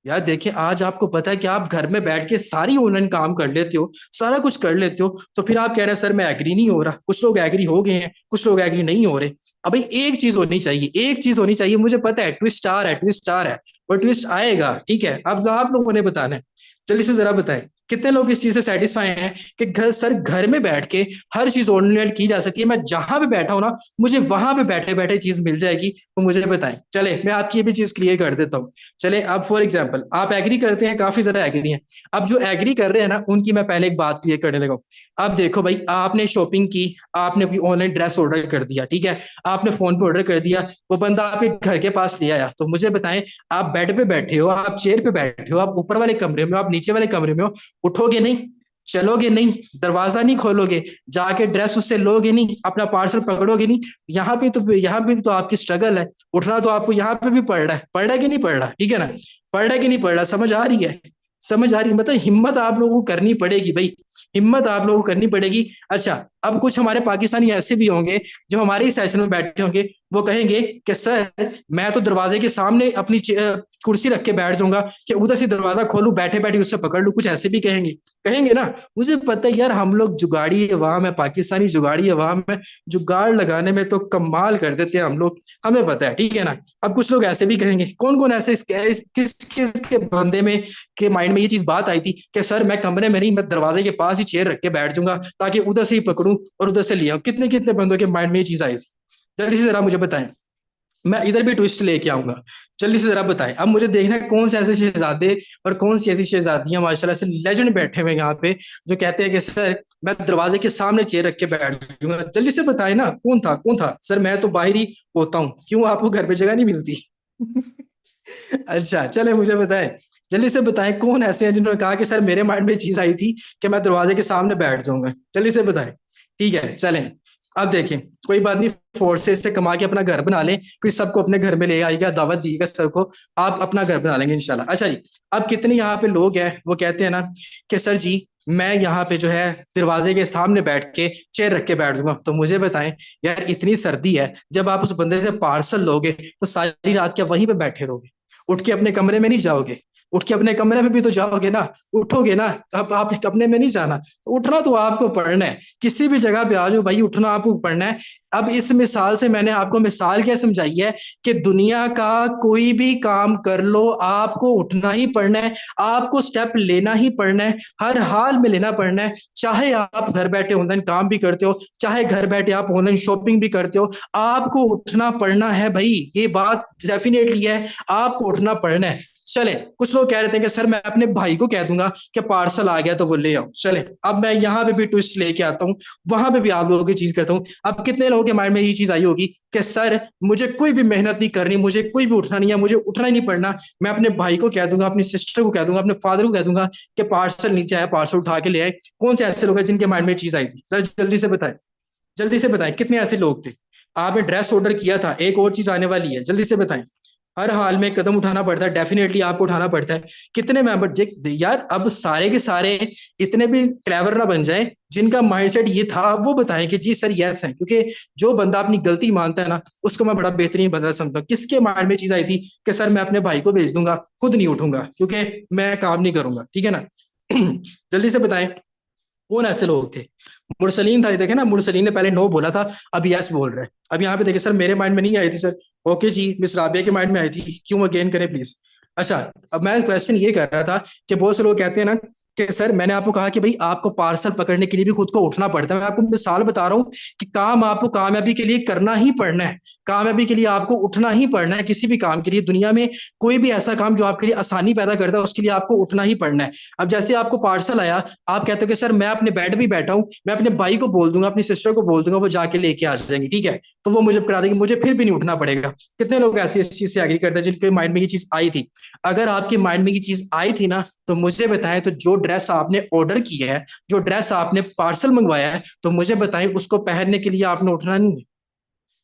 यार देखिए, आज आपको पता है कि आप घर में बैठ के सारी ऑनलाइन काम कर लेते हो, सारा कुछ कर लेते हो, तो फिर आप कह रहे हैं सर मैं एग्री नहीं हो रहा। कुछ लोग एग्री हो गए हैं, कुछ लोग एग्री नहीं हो रहे। अब भाई एक चीज होनी चाहिए, एक चीज होनी चाहिए, मुझे पता है ट्विस्ट आ रहा है, ट्विस्ट आ रहा है, और ट्विस्ट आएगा, ठीक है। अब आप लोगों ने बताना है, जल्दी से जरा बताएं कितने लोग इस चीज से सेटिस्फाई हैं कि घर में बैठ के हर चीज ऑनलाइन की जा सकती है, मैं जहां पे बैठा हूं ना, मुझे वहां पे बैठे बैठे चीज मिल जाएगी। तो मुझे बताएं। चले मैं आपकी ये भी चीज क्लियर कर देता हूँ। चले अब फॉर एग्जाम्पल आप एग्री करते हैं, काफी ज्यादा एग्री हैं। अब जो एग्री कर रहे हैं ना, उनकी मैं पहले एक बात क्लियर करने लगा। अब देखो भाई, आपने शॉपिंग की, आपने कोई ऑनलाइन ड्रेस ऑर्डर कर दिया, ठीक है, आपने फोन पे ऑर्डर कर दिया, वो बंदा आपके घर के पास ले आया, तो मुझे बताएं, आप बेड पे बैठे हो, आप चेयर पे बैठे हो, आप ऊपर वाले कमरे में हो, आप नीचे वाले कमरे में हो, उठोगे नहीं, चलोगे नहीं, दरवाजा नहीं खोलोगे, जाके ड्रेस उससे लोगे नहीं, अपना पार्सल पकड़ोगे नहीं। यहाँ पे तो आपकी स्ट्रगल है, उठना तो आपको यहाँ पे भी पड़ रहा है कि नहीं पड़ रहा, ठीक है ना, पड़ रहा है कि नहीं पड़ रहा, समझ आ रही है, समझ आ रही है। मतलब हिम्मत आप लोगों को करनी पड़ेगी भाई, हिम्मत आप लोगों को करनी पड़ेगी। अच्छा, अब कुछ हमारे पाकिस्तानी ऐसे भी होंगे जो हमारे ही सेशन में बैठे होंगे, वो कहेंगे कि सर मैं तो दरवाजे के सामने अपनी कुर्सी रख के बैठ जाऊंगा, कि उधर से दरवाजा खोलूं, बैठे बैठे उससे पकड़ लूं, कुछ ऐसे भी कहेंगे, कहेंगे ना। मुझे पता है यार, हम लोग जुगाड़ी अवाम है, पाकिस्तानी जुगाड़ी अवाम है, जुगाड़ लगाने में तो कमाल कर देते हैं हम लोग, हमें पता है, ठीक है ना। अब कुछ लोग ऐसे भी कहेंगे, कौन कौन ऐसे किस किस के बंदे में के माइंड में ये चीज बात आई थी कि सर मैं कमरे में नहीं, मैं दरवाजे के पास ही चेयर रख के बैठ जाऊंगा, ताकि उधर से ही पकड़ूं और उधर से लिया। कितने कितने बंदों के माइंड में ये चीज आई थी, जल्दी से जरा मुझे बताएं। मैं इधर भी ट्विस्ट लेके आऊंगा, जल्दी से जरा बताएं। अब मुझे देखना है कौन से ऐसे शहजादे और कौन सी ऐसी शहजादियां माशाल्लाह से लेजेंड बैठे हुए यहाँ पे, जो कहते हैं कि सर मैं दरवाजे के सामने चेयर रख के बैठ जाऊंगा। जल्दी से बताएं ना, कौन था, कौन था। सर मैं तो बाहर ही होता हूँ, क्यों आपको घर पे जगह नहीं मिलती? अच्छा चले मुझे बताएं, जल्दी से बताएं कौन ऐसे हैं जिन्होंने कहा कि सर मेरे माइंड में चीज आई थी कि मैं दरवाजे के सामने बैठ जाऊंगा। जल्दी से बताएं, ठीक है चलें। अब देखें, कोई बात नहीं, फोर्सेस से कमा के अपना घर बना लें, कोई सबको अपने घर में ले आएगा, दावत दीजिएगा सबको, आप अपना घर बना लेंगे इंशाल्लाह। अच्छा जी, अब कितने यहाँ पे लोग हैं वो कहते हैं ना कि सर जी मैं यहाँ पे जो है दरवाजे के सामने बैठ के चेयर रख के बैठ दूंगा। तो मुझे बताएं यार, इतनी सर्दी है, जब आप उस बंदे से पार्सल लोगे तो सारी रात क्या वहीं पे बैठे रहोगे? उठ के अपने कमरे में नहीं जाओगे? उठ के अपने कमरे में भी तो जाओगे ना, उठोगे ना। अब आप कमरे में नहीं जाना, तो उठना तो आपको पड़ना है, किसी भी जगह पे आ जाओ भाई, उठना आपको पड़ना है। अब इस मिसाल से मैंने आपको मिसाल क्या समझाई है कि दुनिया का कोई भी काम कर लो, आपको उठना ही पड़ना है, आपको स्टेप लेना ही पड़ना है, हर हाल में लेना पड़ना है। चाहे आप घर बैठे ऑनलाइन काम भी करते हो, चाहे घर बैठे आप ऑनलाइन शॉपिंग भी करते हो, आपको उठना पड़ना है भाई, ये बात डेफिनेटली है, आपको उठना पड़ना है। चले, कुछ लोग कह रहे थे कि सर मैं अपने भाई को कह दूंगा कि पार्सल आ गया तो वो ले आओ। चले, अब मैं यहाँ पे भी ट्विस्ट लेके आता हूँ, वहां पे भी आप लोगों की चीज करता हूँ। अब कितने लोगों के माइंड में ये चीज आई होगी कि सर मुझे कोई भी मेहनत नहीं करनी, मुझे कोई भी उठना नहीं है, मुझे उठना ही नहीं पड़ना, मैं अपने भाई को कह दूंगा, अपनी सिस्टर को कह दूंगा, अपने फादर को कह दूंगा कि पार्सल नीचे आया, पार्सल उठा के ले आए। कौन से ऐसे लोग हैं जिनके माइंड में चीज आई थी? सर जल्दी से बताएं, जल्दी से बताएं, कितने ऐसे लोग थे? आपने ड्रेस ऑर्डर किया था, एक और चीज आने वाली है, जल्दी से बताएं। हर हाल में कदम उठाना पड़ता है, डेफिनेटली आपको उठाना पड़ता है। कितने मेंबर यार, अब सारे के सारे इतने भी क्लेवर ना बन जाए, जिनका माइंडसेट ये था वो बताएं कि जी सर यस है, क्योंकि जो बंदा अपनी गलती मानता है ना, उसको मैं बड़ा बेहतरीन बंदा समझता हूँ। किसके माइंड में चीज आई थी कि सर मैं अपने भाई को भेज दूंगा, खुद नहीं उठूंगा क्योंकि मैं काम नहीं करूंगा, ठीक है ना? जल्दी से बताएं, कौन ऐसे लोग थे? मुरसलीन था, देखे ना, मुरसलीन ने पहले नो बोला था, अब यस बोल रहा है। अब यहाँ पे देखिए सर, मेरे माइंड में नहीं आई थी सर। ओके जी, मिस राबिया के माइंड में आई थी, क्यों अगेन करें प्लीज। अच्छा, अब मैं क्वेश्चन ये कर रहा था कि बहुत से लोग कहते हैं ना कि सर मैंने आपको कहा कि भाई आपको पार्सल पकड़ने के लिए भी खुद को उठना पड़ता है। मैं आपको मिसाल बता रहा हूँ कि काम आपको कामयाबी के लिए करना ही पड़ना है, कामयाबी के लिए आपको उठना ही पड़ना है। किसी भी काम के लिए दुनिया में कोई भी ऐसा काम जो आपके लिए आसानी पैदा करता है, उसके लिए आपको उठना ही पड़ना है। अब जैसे आपको पार्सल आया, आप कहते हो कि सर मैं अपने बेड भी बैठा हूँ, मैं अपने भाई को बोल दूंगा, अपनी सिस्टर को बोल दूंगा, वो जाके लेके आ जाएंगे, ठीक है, तो वो मुझे करा देंगे, मुझे फिर भी नहीं उठना पड़ेगा। कितने लोग ऐसी इस चीज से एग्री करते हैं जिनके माइंड में ये चीज आई थी? अगर आपके माइंड में ये चीज आई थी ना, तो मुझे बताएं, तो जो ड्रेस आपने ऑर्डर की है, जो ड्रेस आपने पार्सल मंगवाया है, तो मुझे बताएं उसको पहनने के लिए आपने उठना नहीं है।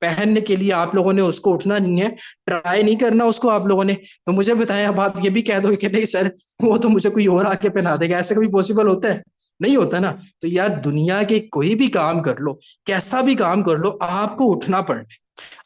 पहनने के लिए आप लोगों ने उसको उठना नहीं है, ट्राई नहीं करना उसको आप लोगों ने। तो मुझे बताएं, अब आप ये भी कह दोगे कि नहीं सर वो तो मुझे कोई और आके पहना देगा, ऐसा कभी पॉसिबल होता है? नहीं होता ना। तो यार दुनिया के कोई भी काम कर लो, कैसा भी काम कर लो, आपको उठना पड़ना है,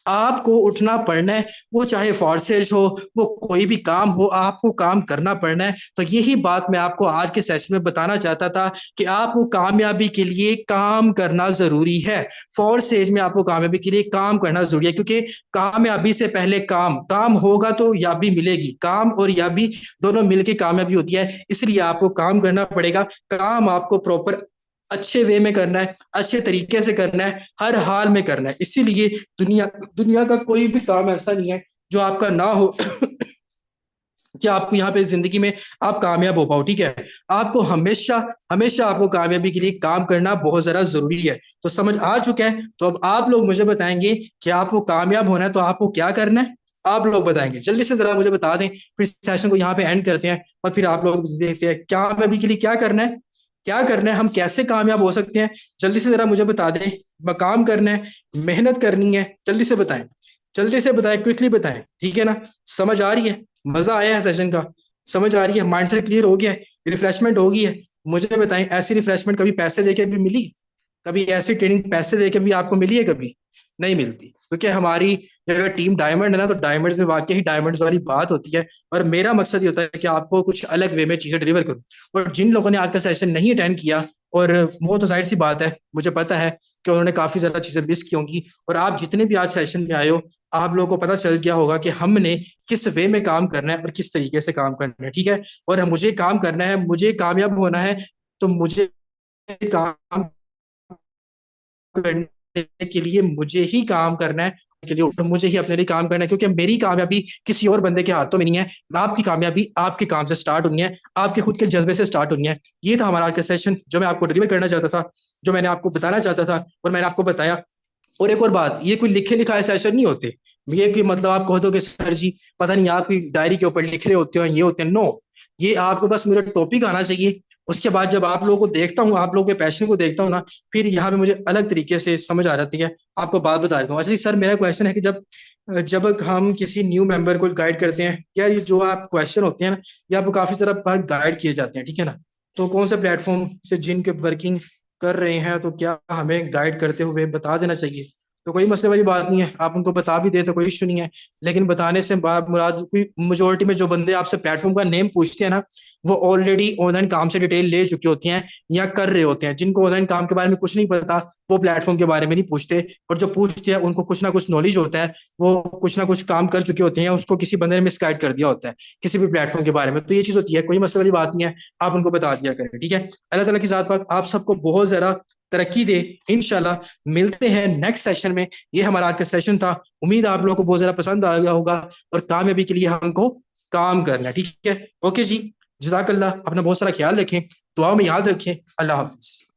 आपको उठना पड़ना है। वो चाहे फोर्सेज हो, वो कोई भी काम हो, आपको काम करना पड़ना है। तो यही बात मैं आपको आज के सेशन में बताना चाहता था कि आपको कामयाबी के लिए काम करना जरूरी है। फोर्सेज में आपको कामयाबी के लिए काम करना जरूरी है, क्योंकि कामयाबी से पहले काम, काम होगा तो याबी मिलेगी, काम और याबी दोनों मिलकर कामयाबी होती है। इसलिए आपको काम करना पड़ेगा। काम आपको प्रॉपर अच्छे वे में करना है, अच्छे तरीके से करना है, हर हाल में करना है। इसीलिए दुनिया दुनिया का कोई भी काम ऐसा नहीं है जो आपका ना हो कि आपको यहाँ पे जिंदगी में आप कामयाब हो पाओ, ठीक है? आपको हमेशा हमेशा आपको कामयाबी के लिए काम करना बहुत ज्यादा जरूरी है। तो समझ आ चुका है? तो अब आप लोग मुझे बताएंगे कि आपको कामयाब होना है तो आपको क्या करना है। आप लोग बताएंगे, जल्दी से जरा मुझे बता दें, फिर सेशन को यहाँ पे एंड करते हैं और फिर आप लोग देखते हैं कामयाबी के लिए क्या करना है, क्या करना है, हम कैसे कामयाब हो सकते हैं। जल्दी से जरा मुझे बता दें। काम करना है, मेहनत करनी है, जल्दी से बताएं, जल्दी से बताएं, क्विकली बताएं, ठीक है ना? समझ आ रही है? मजा आया है सेशन का? समझ आ रही है? माइंडसेट क्लियर हो गया है? रिफ्रेशमेंट हो गई है? मुझे बताएं, ऐसी रिफ्रेशमेंट कभी पैसे देके भी मिली? कभी ऐसी ट्रेनिंग पैसे देके भी आपको मिली है? कभी नहीं मिलती, क्योंकि हमारी अगर टीम डायमंड है ना, तो डायमंड्स में वाकई ही डायमंड्स वाली बात होती है। और मेरा मकसद ये होता है कि आपको कुछ अलग वे में चीजें डिलीवर करूं। और जिन लोगों ने आज का सेशन नहीं अटेंड किया, और वो तो जाहिर सी बात है, मुझे पता है कि उन्होंने काफी ज्यादा चीजें मिस की होंगी। और आप जितने भी आज सेशन में आए हो, आप लोगों को पता चल गया होगा कि हमने किस वे में काम करना है और किस तरीके से काम करना है, ठीक है? और मुझे काम करना है, मुझे कामयाब होना है, तो मुझे काम करने के लिए मुझे ही काम करना है, के लिए तो मुझे ही अपने लिए काम करना है, क्योंकि मेरी कामयाबी किसी और बंदे के हाथों में नहीं है। आपकी कामयाबी आपके काम से स्टार्ट होनी है, आपके खुद के जज्बे से स्टार्ट होनी है। ये था हमारा आज का सेशन, जो मैं आपको डिलीवर करना चाहता था, जो मैंने आपको बताना चाहता था, और मैंने आपको बताया। और एक और बात, ये कोई लिखे लिखाए सेशन नहीं होते। ये कि मतलब आप कह दो कि सर जी पता नहीं आप कोई डायरी के ऊपर लिख रहे होते हो, ये होते हैं, नो। ये आपको बस मुझे टॉपिक आना चाहिए। उसके बाद जब आप लोगों को देखता हूँ, आप लोगों के पैशन को देखता हूँ ना, फिर यहाँ पे मुझे अलग तरीके से समझ आ जाती है। आपको बात बता देता हूँ। अच्छा सर, मेरा क्वेश्चन है कि जब जब हम किसी न्यू मेंबर को गाइड करते हैं, यार ये जो आप क्वेश्चन होते हैं ना, ये आपको काफी सारा पर गाइड किए जाते हैं, ठीक है ना? तो कौन सा प्लेटफॉर्म से जिनके वर्किंग कर रहे हैं, तो क्या हमें गाइड करते हुए बता देना चाहिए? तो कोई मसले वाली बात नहीं है, आप उनको बता भी दे तो कोई इशू नहीं है। लेकिन बताने से मुराद, कोई मेजोरिटी में जो बंदे आपसे प्लेटफॉर्म का नेम पूछते हैं ना, वो ऑलरेडी ऑनलाइन काम से डिटेल ले चुके होते हैं या कर रहे होते हैं। जिनको ऑनलाइन काम के बारे में कुछ नहीं पता, वो प्लेटफॉर्म के बारे में नहीं पूछते। और जो पूछते हैं उनको कुछ ना कुछ नॉलेज होता है, वो कुछ ना कुछ काम कर चुके होते हैं, उसको किसी बंदे ने मिसगाइड कर दिया होता है किसी भी प्लेटफॉर्म के बारे में। तो ये चीज होती है, कोई मसले वाली बात नहीं है, आप उनको बता दिया करें, ठीक है? अल्लाह ताला की जात पाक आप सबको बहुत ज्यादा तरक्की दे। इंशाल्लाह मिलते हैं नेक्स्ट सेशन में। ये हमारा आज का सेशन था, उम्मीद है आप लोगों को बहुत ज्यादा पसंद आ गया होगा। और कामयाबी के लिए हमको काम करना है, ठीक है। ओके जी, जज़ाकल्लाह, अपना बहुत सारा ख्याल रखें, दुआ में याद रखें। अल्लाह हाफिज।